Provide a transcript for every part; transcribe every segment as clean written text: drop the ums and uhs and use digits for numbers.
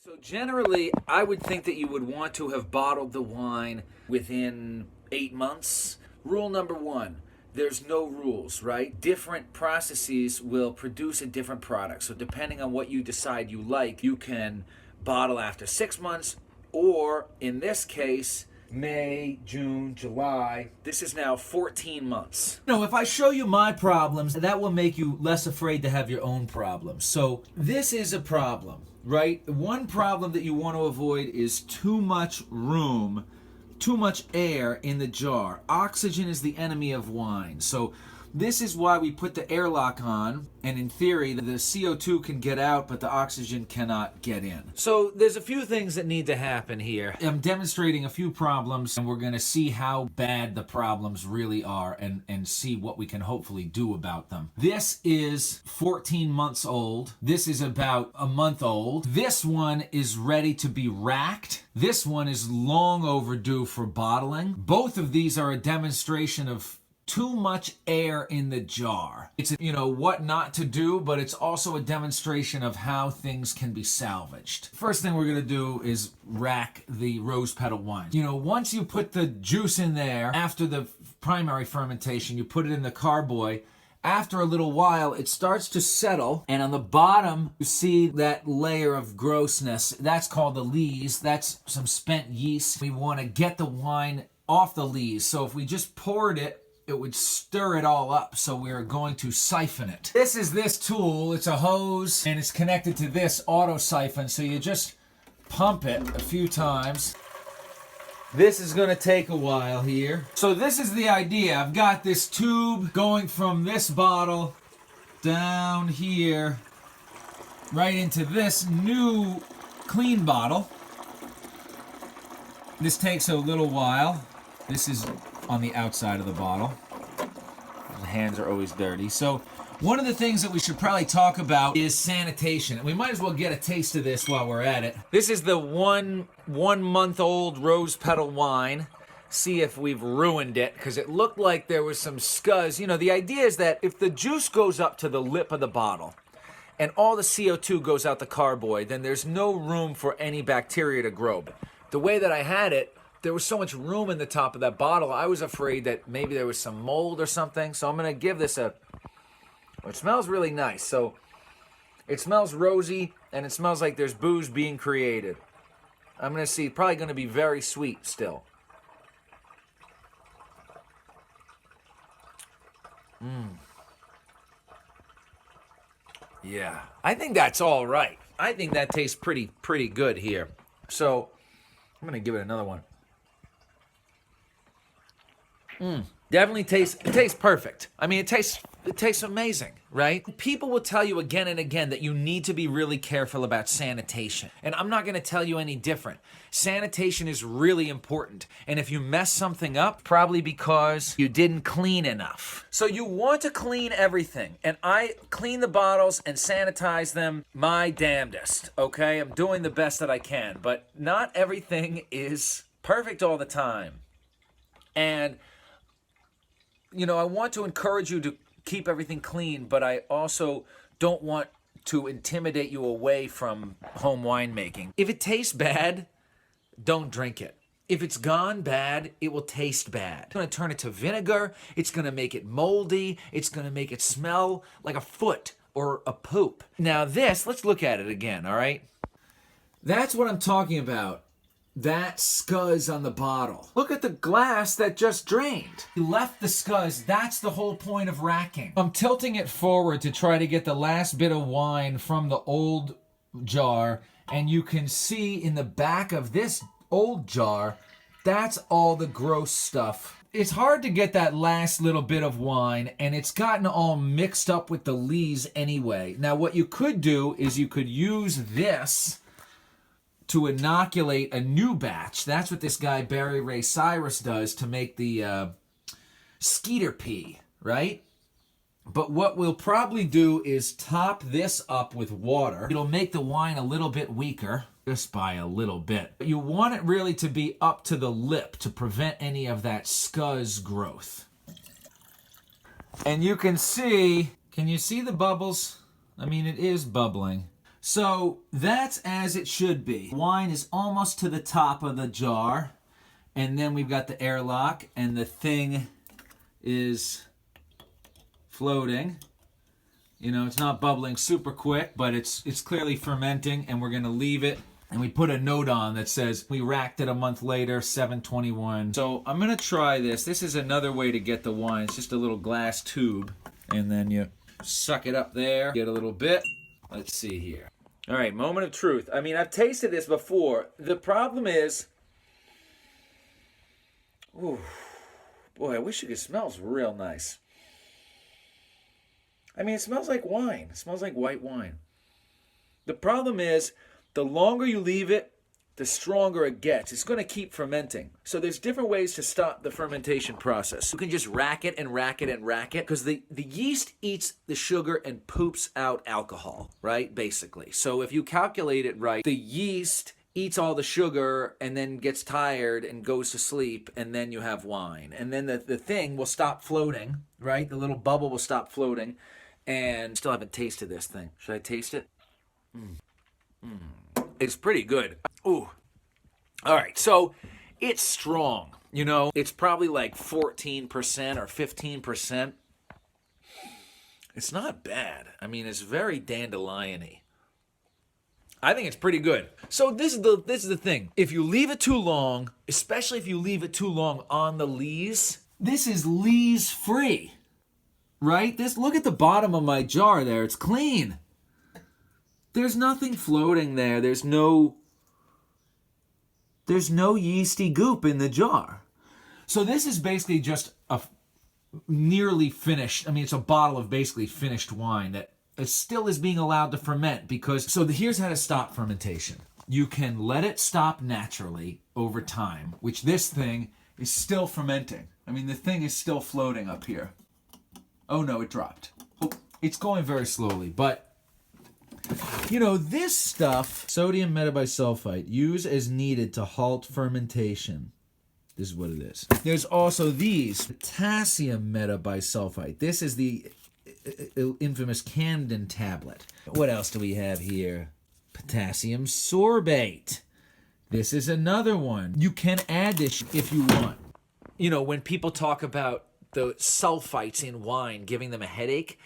So generally, I would think that you would want to have bottled the wine within 8 months. Rule number one, there's no rules, right? Different processes will produce a different product. So depending on what you decide you like, you can bottle after 6 months, or in this case, May, June, July. This is now 14 months. You know, if I show you my problems, that will make you less afraid to have your own problems. So this is a problem, right? One problem that you want to avoid is too much room, too much air in the jar. Oxygen is the enemy of wine. So this is why we put the airlock on, and in theory, the CO2 can get out, but the oxygen cannot get in. So there's a few things that need to happen here. I'm demonstrating a few problems, and we're going to see how bad the problems really are and see what we can hopefully do about them. This is 14 months old. This is about a month old. This one is ready to be racked. This one is long overdue for bottling. Both of these are a demonstration of too much air in the jar. It's, what not to do, but it's also a demonstration of how things can be salvaged. First thing we're gonna do is rack the rose petal wine. Once you put the juice in there, after the primary fermentation, you put it in the carboy. After a little while, it starts to settle, and on the bottom, you see that layer of grossness. That's called the lees. That's some spent yeast. We wanna get the wine off the lees. So if we just poured it, it would stir it all up, so we're going to siphon it. This is this tool. It's a hose, and it's connected to this auto siphon, so you just pump it a few times. This is going to take a while here. So this is the idea. I've got this tube going from this bottle down here, right into this new clean bottle. This takes a little while. This is on the outside of the bottle. The hands are always dirty. So one of the things that we should probably talk about is sanitation. And we might as well get a taste of this while we're at it. This is the one month old rose petal wine. See if we've ruined it, because it looked like there was some scuzz. The idea is that if the juice goes up to the lip of the bottle and all the CO2 goes out the carboy, then there's no room for any bacteria to grow. The way that I had it, there was so much room in the top of that bottle, I was afraid that maybe there was some mold or something. So I'm going to give this it smells really nice. So it smells rosy, and it smells like there's booze being created. I'm going to see, probably going to be very sweet still. Yeah, I think that's all right. I think that tastes pretty good here. So I'm going to give it another one. Definitely tastes perfect. I mean, it tastes amazing, right? People will tell you again and again that you need to be really careful about sanitation. And I'm not going to tell you any different. Sanitation is really important. And if you mess something up, probably because you didn't clean enough. So you want to clean everything. And I clean the bottles and sanitize them my damnedest, okay? I'm doing the best that I can. But not everything is perfect all the time. And I want to encourage you to keep everything clean, but I also don't want to intimidate you away from home winemaking. If it tastes bad, don't drink it. If it's gone bad, it will taste bad. It's going to turn it to vinegar. It's going to make it moldy. It's going to make it smell like a foot or a poop. Now this, let's look at it again, all right? That's what I'm talking about. That scuzz on the bottle. Look at the glass that just drained. You left the scuzz. That's the whole point of racking. I'm tilting it forward to try to get the last bit of wine from the old jar, and you can see in the back of this old jar, that's all the gross stuff. It's hard to get that last little bit of wine, and it's gotten all mixed up with the lees anyway. Now, what you could do is you could use this to inoculate a new batch. That's what this guy, Barry Ray Cyrus, does to make the SKEETER pea, right? But what we'll probably do is top this up with water. It'll make the wine a little bit weaker, just by a little bit. But you want it really to be up to the lip to prevent any of that scuzz growth. And you can see the bubbles? I mean, it is bubbling. So that's as it should be. Wine is almost to the top of the jar. And then we've got the airlock, and the thing is floating. You know, it's not bubbling super quick, but it's clearly fermenting, and we're going to leave it. And we put a note on that says, we racked it a month later, 7/21. So I'm going to try this. This is another way to get the wine. It's just a little glass tube, and then you suck it up there, get a little bit. Let's see here. All right, moment of truth. I mean, I've tasted this before. The problem is, ooh, boy, I wish it smells real nice. I mean, it smells like wine. It smells like white wine. The problem is, the longer you leave it, the stronger it gets. It's going to keep fermenting. So there's different ways to stop the fermentation process. You can just rack it and rack it and rack it, because the yeast eats the sugar and poops out alcohol, right? Basically. So if you calculate it right, the yeast eats all the sugar and then gets tired and goes to sleep, and then you have wine. And then the thing will stop floating, right? The little bubble will stop floating. And still haven't tasted this thing. Should I taste it? It's pretty good. Ooh. All right, so it's strong. You know, it's probably like 14% or 15%. It's not bad. I mean, it's very dandelion-y. I think it's pretty good. So this is the thing. If you leave it too long, especially if you leave it too long on the lees, this is lees free. Right? Look at the bottom of my jar there. It's clean. There's nothing floating there. There's no yeasty goop in the jar. So this is basically just a nearly finished, I mean, it's a bottle of basically finished wine that still is being allowed to ferment because, so here's how to stop fermentation. You can let it stop naturally over time, which this thing is still fermenting. I mean, the thing is still floating up here. Oh no, it dropped. Oh, it's going very slowly, but you know, this stuff, sodium metabisulfite, use as needed to halt fermentation. This is what it is. There's also these, potassium metabisulfite. This is the infamous Camden tablet. What else do we have here? Potassium sorbate. This is another one. You can add this if you want. You know, when people talk about the sulfites in wine giving them a headache,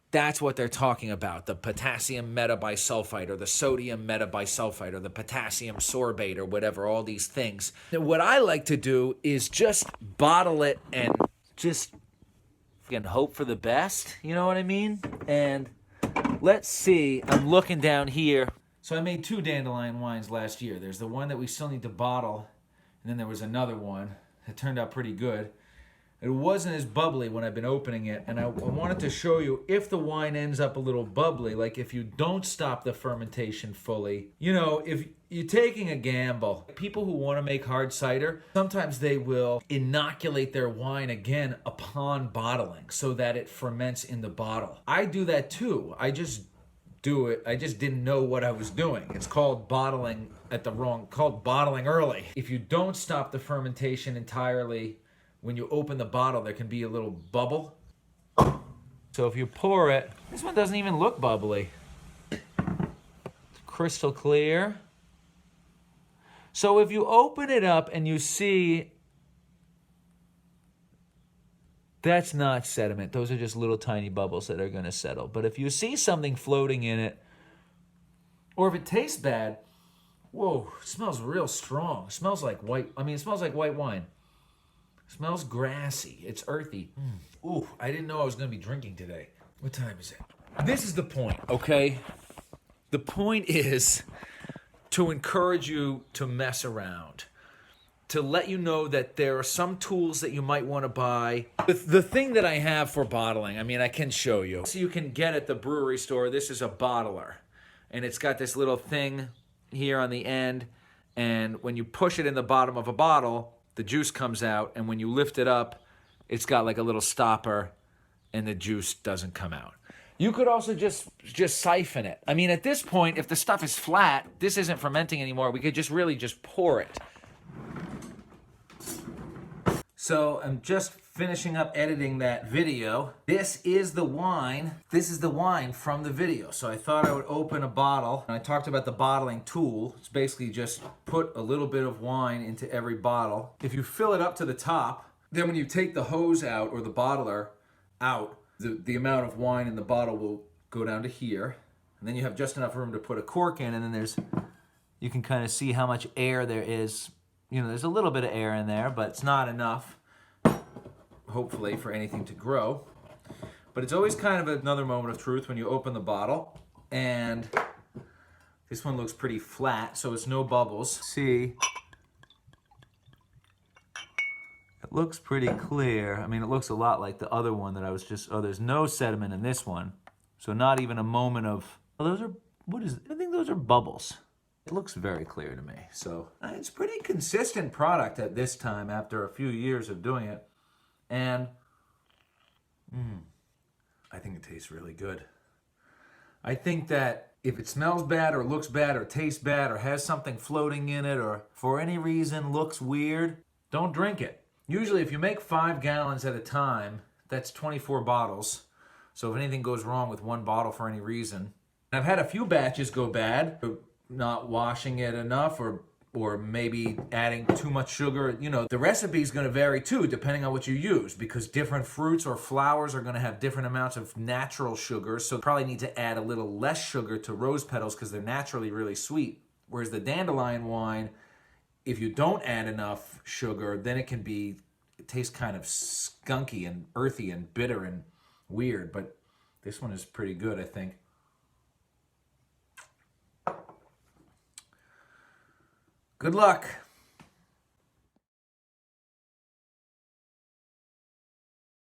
that's what they're talking about. The potassium metabisulfite or the sodium metabisulfite or the potassium sorbate or whatever, all these things. What I like to do is just bottle it and just hope for the best, you know what I mean? And let's see, I'm looking down here. So I made 2 dandelion wines last year. There's the one that we still need to bottle, and then there was another one that turned out pretty good. It wasn't as bubbly when I've been opening it, and I wanted to show you if the wine ends up a little bubbly, like if you don't stop the fermentation fully. You know, if you're taking a gamble, people who want to make hard cider, sometimes they will inoculate their wine again upon bottling so that it ferments in the bottle. I do that too. I just do it. I just didn't know what I was doing. It's called bottling called bottling early. If you don't stop the fermentation entirely, when you open the bottle, there can be a little bubble. So if you pour it, this one doesn't even look bubbly. It's crystal clear. So if you open it up and you see, that's not sediment. Those are just little tiny bubbles that are going to settle. But if you see something floating in it, or if it tastes bad, whoa, it smells real strong. It smells like it smells like white wine. Smells grassy. It's earthy. Ooh, I didn't know I was going to be drinking today. What time is it? This is the point, okay? The point is to encourage you to mess around, to let you know that there are some tools that you might want to buy. The thing that I have for bottling, I mean, I can show you. So you can get at the brewery store. This is a bottler, and it's got this little thing here on the end, and when you push it in the bottom of a bottle, the juice comes out, and when you lift it up, it's got like a little stopper, and the juice doesn't come out. You could also just siphon it. I mean, at this point, if the stuff is flat, this isn't fermenting anymore. We could just really just pour it. So I'm just finishing up editing that video. This is the wine. This is the wine from the video. So I thought I would open a bottle. And I talked about the bottling tool. It's basically just put a little bit of wine into every bottle. If you fill it up to the top, then when you take the hose out or the bottler out, the amount of wine in the bottle will go down to here. And then you have just enough room to put a cork in, and then you can kind of see how much air there is. You know, there's a little bit of air in there, but it's not enough, hopefully, for anything to grow. But it's always kind of another moment of truth when you open the bottle. And this one looks pretty flat, so it's no bubbles. See, it looks pretty clear. I mean, it looks a lot like the other one that I was just, oh, there's no sediment in this one. So not even a moment of, oh, those are, what is it? I think those are bubbles. It looks very clear to me. So it's a pretty consistent product at this time after a few years of doing it. And I think it tastes really good. I think that if it smells bad or looks bad or tastes bad or has something floating in it or for any reason looks weird, don't drink it. Usually if you make 5 gallons at a time, that's 24 bottles. So if anything goes wrong with one bottle for any reason, I've had a few batches go bad, not washing it enough or maybe adding too much sugar. You know, the recipe is going to vary too, depending on what you use, because different fruits or flowers are going to have different amounts of natural sugar. So you probably need to add a little less sugar to rose petals because they're naturally really sweet. Whereas the dandelion wine, if you don't add enough sugar, then it tastes kind of skunky and earthy and bitter and weird. But this one is pretty good, I think. Good luck.